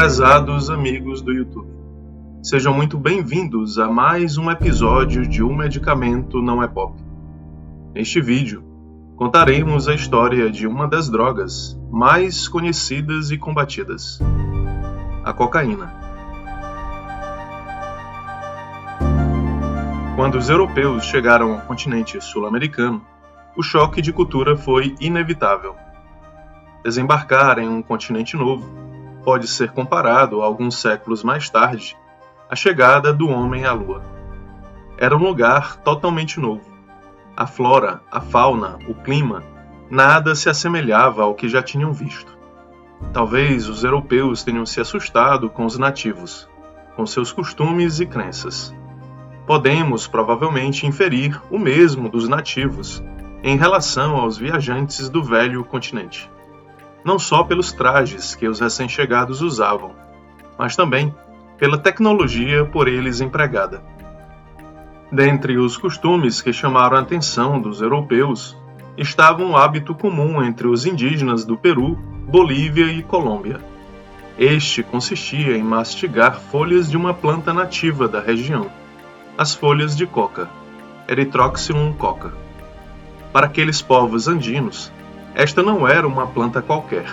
Prezados amigos do YouTube, sejam muito bem-vindos a mais um episódio de O Medicamento Não é Pop. Neste vídeo, contaremos a história de uma das drogas mais conhecidas e combatidas, a cocaína. Quando os europeus chegaram ao continente sul-americano, o choque de cultura foi inevitável. Desembarcar em um continente novo pode ser comparado, alguns séculos mais tarde, à chegada do homem à Lua. Era um lugar totalmente novo. A flora, a fauna, o clima, nada se assemelhava ao que já tinham visto. Talvez os europeus tenham se assustado com os nativos, com seus costumes e crenças. Podemos provavelmente inferir o mesmo dos nativos em relação aos viajantes do velho continente. Não só pelos trajes que os recém-chegados usavam, mas também pela tecnologia por eles empregada. Dentre os costumes que chamaram a atenção dos europeus, estava um hábito comum entre os indígenas do Peru, Bolívia e Colômbia. Este consistia em mastigar folhas de uma planta nativa da região, as folhas de coca, Erythroxylum coca. Para aqueles povos andinos, esta não era uma planta qualquer,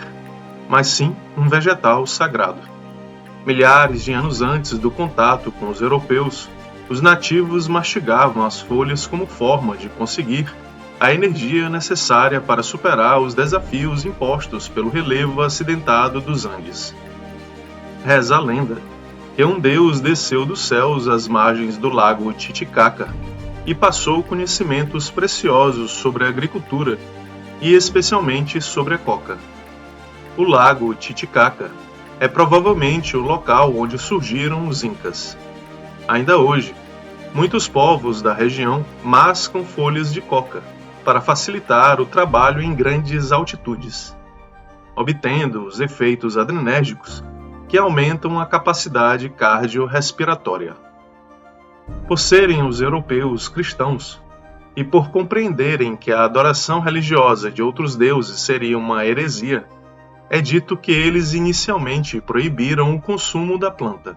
mas sim um vegetal sagrado. Milhares de anos antes do contato com os europeus, os nativos mastigavam as folhas como forma de conseguir a energia necessária para superar os desafios impostos pelo relevo acidentado dos Andes. Reza a lenda que um deus desceu dos céus às margens do lago Titicaca e passou conhecimentos preciosos sobre a agricultura e especialmente sobre a coca. O lago Titicaca é provavelmente o local onde surgiram os Incas. Ainda hoje, muitos povos da região mascam folhas de coca para facilitar o trabalho em grandes altitudes, obtendo os efeitos adrenérgicos que aumentam a capacidade cardiorrespiratória. Por serem os europeus cristãos, e por compreenderem que a adoração religiosa de outros deuses seria uma heresia, é dito que eles inicialmente proibiram o consumo da planta.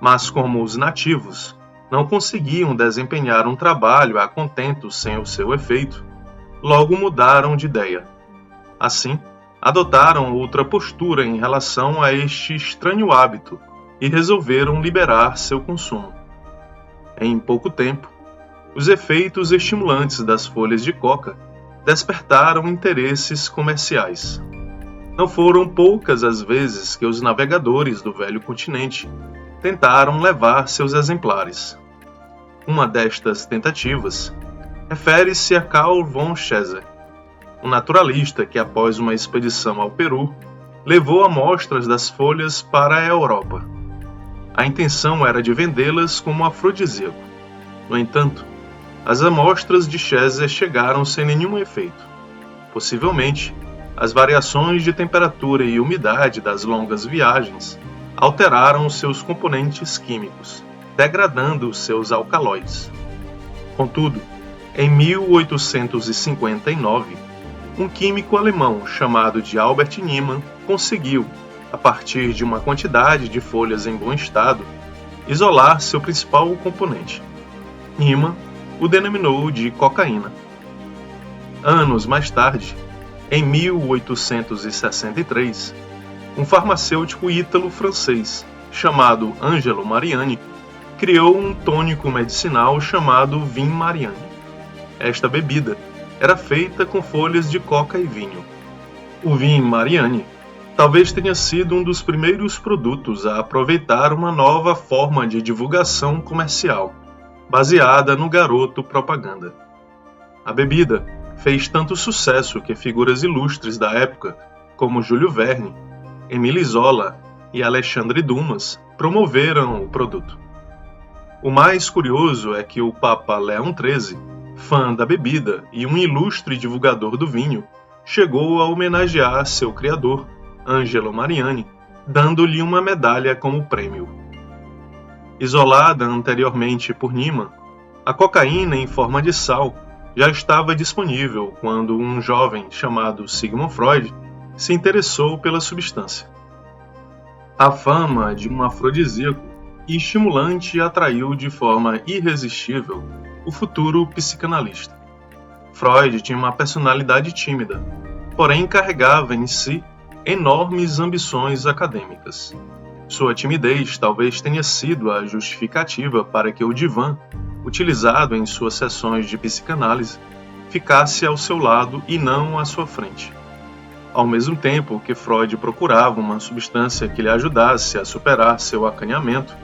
Mas como os nativos não conseguiam desempenhar um trabalho a contento sem o seu efeito, logo mudaram de ideia. Assim, adotaram outra postura em relação a este estranho hábito e resolveram liberar seu consumo. Em pouco tempo, os efeitos estimulantes das folhas de coca despertaram interesses comerciais. Não foram poucas as vezes que os navegadores do velho continente tentaram levar seus exemplares. Uma destas tentativas refere-se a Carl von Scheser, um naturalista que, após uma expedição ao Peru, levou amostras das folhas para a Europa. A intenção era de vendê-las como afrodisíaco. No entanto, as amostras de Scheser chegaram sem nenhum efeito. Possivelmente, as variações de temperatura e umidade das longas viagens alteraram seus componentes químicos, degradando seus alcaloides. Contudo, em 1859, um químico alemão chamado de Albert Niemann conseguiu, a partir de uma quantidade de folhas em bom estado, isolar seu principal componente. Niemann o denominou de cocaína. Anos mais tarde, em 1863, um farmacêutico ítalo-francês chamado Angelo Mariani criou um tônico medicinal chamado Vin Mariani. Esta bebida era feita com folhas de coca e vinho. O Vin Mariani talvez tenha sido um dos primeiros produtos a aproveitar uma nova forma de divulgação comercial, baseada no garoto propaganda. A bebida fez tanto sucesso que figuras ilustres da época, como Júlio Verne, Émile Zola e Alexandre Dumas, promoveram o produto. O mais curioso é que o Papa Leão XIII, fã da bebida e um ilustre divulgador do vinho, chegou a homenagear seu criador, Angelo Mariani, dando-lhe uma medalha como prêmio. Isolada anteriormente por Niemann, a cocaína em forma de sal já estava disponível quando um jovem chamado Sigmund Freud se interessou pela substância. A fama de um afrodisíaco e estimulante atraiu de forma irresistível o futuro psicanalista. Freud tinha uma personalidade tímida, porém carregava em si enormes ambições acadêmicas. Sua timidez talvez tenha sido a justificativa para que o divã, utilizado em suas sessões de psicanálise, ficasse ao seu lado e não à sua frente. Ao mesmo tempo que Freud procurava uma substância que lhe ajudasse a superar seu acanhamento,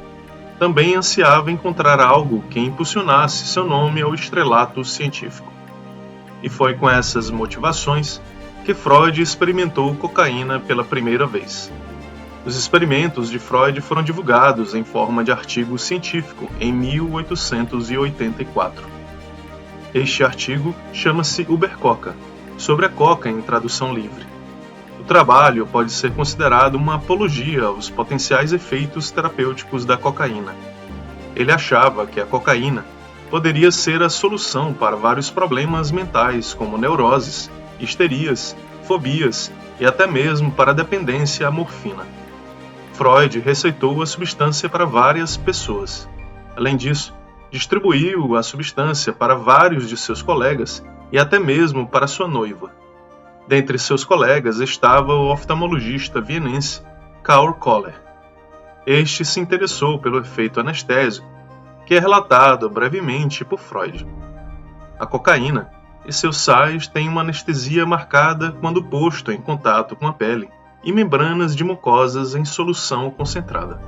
também ansiava encontrar algo que impulsionasse seu nome ao estrelato científico. E foi com essas motivações que Freud experimentou cocaína pela primeira vez. Os experimentos de Freud foram divulgados em forma de artigo científico em 1884. Este artigo chama-se Ubercoca, sobre a coca em tradução livre. O trabalho pode ser considerado uma apologia aos potenciais efeitos terapêuticos da cocaína. Ele achava que a cocaína poderia ser a solução para vários problemas mentais, como neuroses, histerias, fobias e até mesmo para a dependência à morfina. Freud receitou a substância para várias pessoas. Além disso, distribuiu a substância para vários de seus colegas e até mesmo para sua noiva. Dentre seus colegas estava o oftalmologista vienense Karl Koller. Este se interessou pelo efeito anestésico, que é relatado brevemente por Freud. A cocaína e seus sais têm uma anestesia marcada quando posto em contato com a pele e membranas de mucosas em solução concentrada.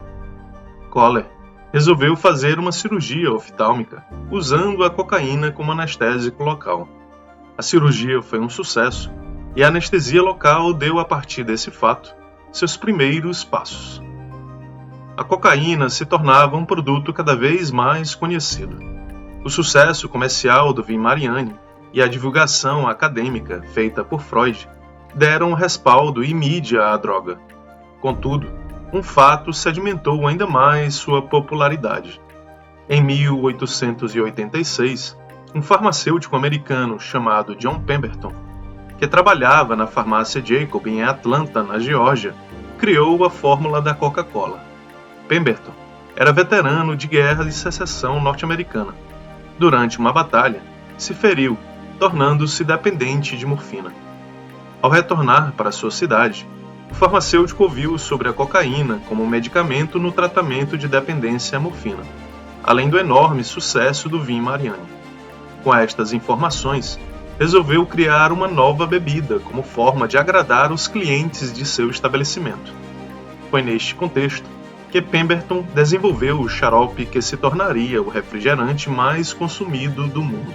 Koller resolveu fazer uma cirurgia oftálmica usando a cocaína como anestésico local. A cirurgia foi um sucesso e a anestesia local deu, a partir desse fato, seus primeiros passos. A cocaína se tornava um produto cada vez mais conhecido. O sucesso comercial do Weimariani e a divulgação acadêmica feita por Freud deram respaldo e mídia à droga. Contudo, um fato sedimentou ainda mais sua popularidade. Em 1886, um farmacêutico americano chamado John Pemberton, que trabalhava na farmácia Jacob em Atlanta, na Geórgia, criou a fórmula da Coca-Cola. Pemberton era veterano de guerra de secessão norte-americana. Durante uma batalha, se feriu, tornando-se dependente de morfina. Ao retornar para sua cidade, o farmacêutico ouviu sobre a cocaína como medicamento no tratamento de dependência à morfina, além do enorme sucesso do Weimariani. Com estas informações, resolveu criar uma nova bebida como forma de agradar os clientes de seu estabelecimento. Foi neste contexto que Pemberton desenvolveu o xarope que se tornaria o refrigerante mais consumido do mundo.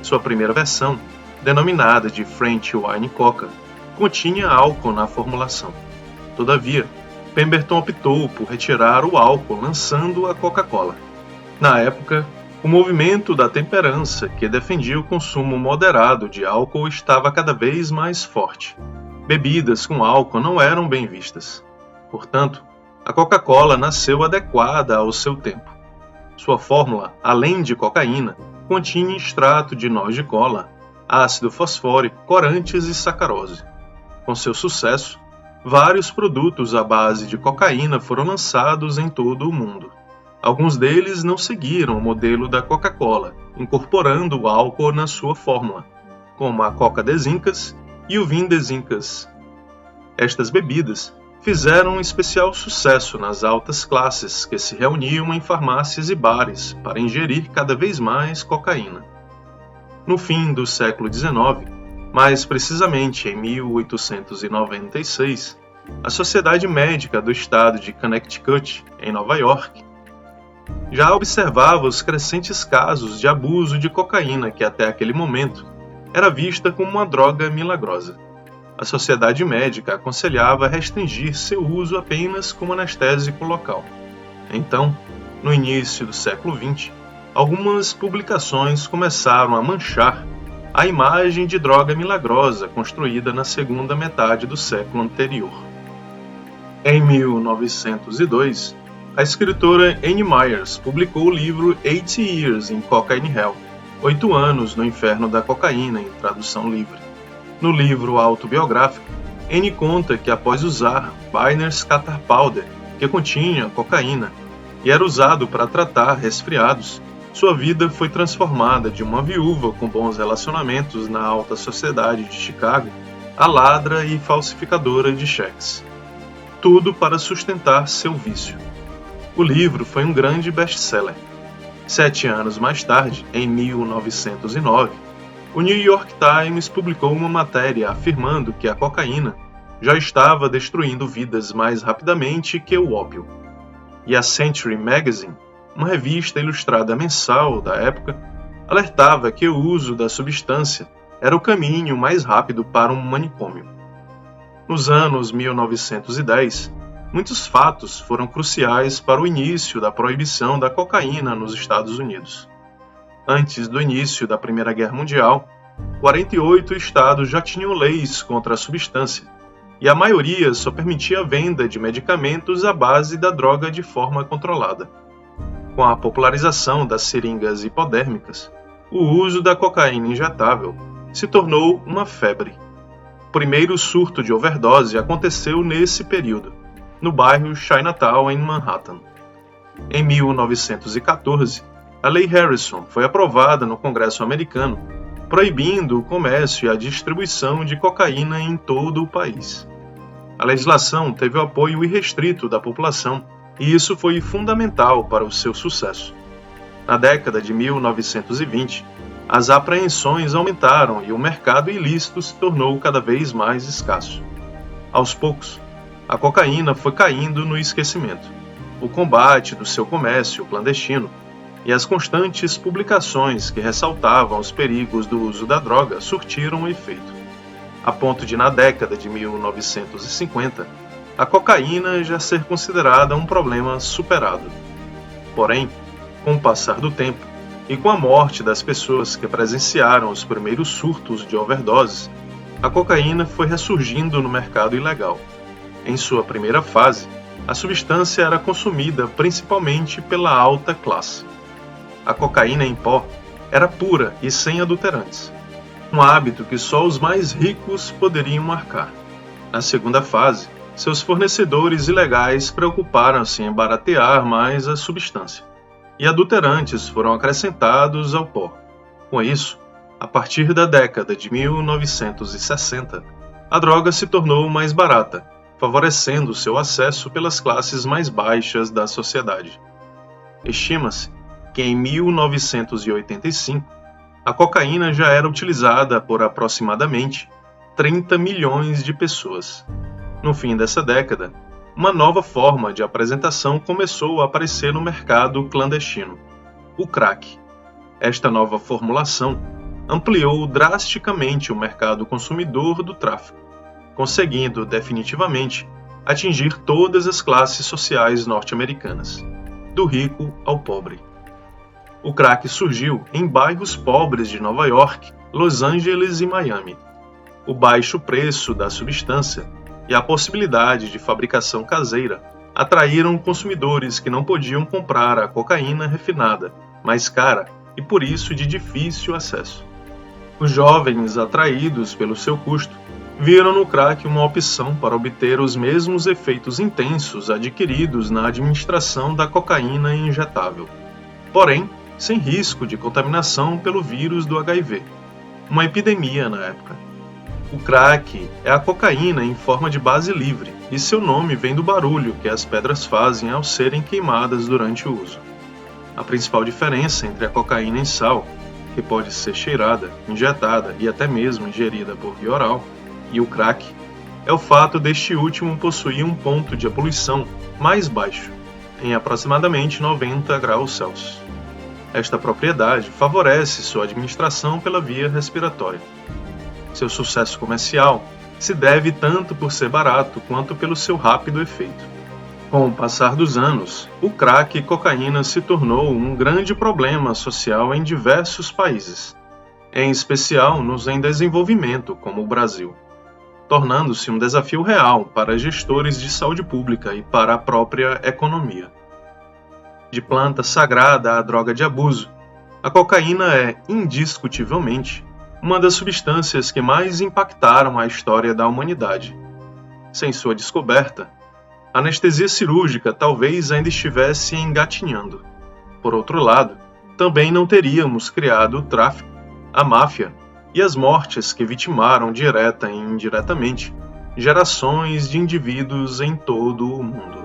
Sua primeira versão, denominada de French Wine Coca, continha álcool na formulação. Todavia, Pemberton optou por retirar o álcool lançando a Coca-Cola. Na época, o movimento da temperança, que defendia o consumo moderado de álcool, estava cada vez mais forte. Bebidas com álcool não eram bem vistas. Portanto, a Coca-Cola nasceu adequada ao seu tempo. Sua fórmula, além de cocaína, continha extrato de noz de cola, ácido fosfórico, corantes e sacarose. Com seu sucesso, vários produtos à base de cocaína foram lançados em todo o mundo. Alguns deles não seguiram o modelo da Coca-Cola, incorporando o álcool na sua fórmula, como a Coca des Incas e o Vin des Incas. Estas bebidas fizeram um especial sucesso nas altas classes que se reuniam em farmácias e bares para ingerir cada vez mais cocaína. No fim do século XIX, mais precisamente em 1896, a Sociedade Médica do Estado de Connecticut, em Nova York, já observava os crescentes casos de abuso de cocaína que até aquele momento era vista como uma droga milagrosa. A Sociedade Médica aconselhava restringir seu uso apenas como anestésico local. Então, no início do século XX, algumas publicações começaram a manchar a imagem de droga milagrosa construída na segunda metade do século anterior. Em 1902, a escritora Anne Myers publicou o livro 80 Years in Cocaine Hell, 8 anos no inferno da cocaína, em tradução livre. No livro autobiográfico, Anne conta que após usar Byner's Catar Powder, que continha cocaína e era usado para tratar resfriados, sua vida foi transformada de uma viúva com bons relacionamentos na alta sociedade de Chicago a ladra e falsificadora de cheques. Tudo para sustentar seu vício. O livro foi um grande best-seller. 7 anos mais tarde, em 1909, o New York Times publicou uma matéria afirmando que a cocaína já estava destruindo vidas mais rapidamente que o ópio. E a Century Magazine, uma revista ilustrada mensal da época, alertava que o uso da substância era o caminho mais rápido para um manicômio. Nos anos 1910, muitos fatos foram cruciais para o início da proibição da cocaína nos Estados Unidos. Antes do início da Primeira Guerra Mundial, 48 estados já tinham leis contra a substância, e a maioria só permitia a venda de medicamentos à base da droga de forma controlada. Com a popularização das seringas hipodérmicas, o uso da cocaína injetável se tornou uma febre. O primeiro surto de overdose aconteceu nesse período, no bairro Chinatown, em Manhattan. Em 1914, a Lei Harrison foi aprovada no Congresso americano, proibindo o comércio e a distribuição de cocaína em todo o país. A legislação teve o apoio irrestrito da população, e isso foi fundamental para o seu sucesso. Na década de 1920, as apreensões aumentaram e o mercado ilícito se tornou cada vez mais escasso. Aos poucos, a cocaína foi caindo no esquecimento. O combate do seu comércio clandestino e as constantes publicações que ressaltavam os perigos do uso da droga surtiram efeito, a ponto de, na década de 1950, a cocaína já ser considerada um problema superado. Porém, com o passar do tempo e com a morte das pessoas que presenciaram os primeiros surtos de overdoses, a cocaína foi ressurgindo no mercado ilegal. Em sua primeira fase, a substância era consumida principalmente pela alta classe. A cocaína em pó era pura e sem adulterantes, um hábito que só os mais ricos poderiam marcar. Na segunda fase, seus fornecedores ilegais preocuparam-se em baratear mais a substância, e adulterantes foram acrescentados ao pó. Com isso, a partir da década de 1960, a droga se tornou mais barata, favorecendo seu acesso pelas classes mais baixas da sociedade. Estima-se que em 1985, a cocaína já era utilizada por aproximadamente 30 milhões de pessoas. No fim dessa década, uma nova forma de apresentação começou a aparecer no mercado clandestino: o crack. Esta nova formulação ampliou drasticamente o mercado consumidor do tráfico, conseguindo definitivamente atingir todas as classes sociais norte-americanas, do rico ao pobre. O crack surgiu em bairros pobres de Nova York, Los Angeles e Miami. O baixo preço da substância e a possibilidade de fabricação caseira atraíram consumidores que não podiam comprar a cocaína refinada, mais cara e por isso de difícil acesso. Os jovens, atraídos pelo seu custo, viram no crack uma opção para obter os mesmos efeitos intensos adquiridos na administração da cocaína injetável, porém sem risco de contaminação pelo vírus do HIV, uma epidemia na época. O crack é a cocaína em forma de base livre, e seu nome vem do barulho que as pedras fazem ao serem queimadas durante o uso. A principal diferença entre a cocaína em sal, que pode ser cheirada, injetada e até mesmo ingerida por via oral, e o crack, é o fato deste último possuir um ponto de ebulição mais baixo, em aproximadamente 90 graus Celsius. Esta propriedade favorece sua administração pela via respiratória. Seu sucesso comercial se deve tanto por ser barato quanto pelo seu rápido efeito. Com o passar dos anos, o crack e cocaína se tornou um grande problema social em diversos países, em especial nos em desenvolvimento, como o Brasil, tornando-se um desafio real para gestores de saúde pública e para a própria economia. De planta sagrada à droga de abuso, a cocaína é, indiscutivelmente, uma das substâncias que mais impactaram a história da humanidade, Sem sua descoberta, a anestesia cirúrgica talvez ainda estivesse engatinhando. Por outro lado, também não teríamos criado o tráfico, a máfia e as mortes que vitimaram direta e indiretamente gerações de indivíduos em todo o mundo.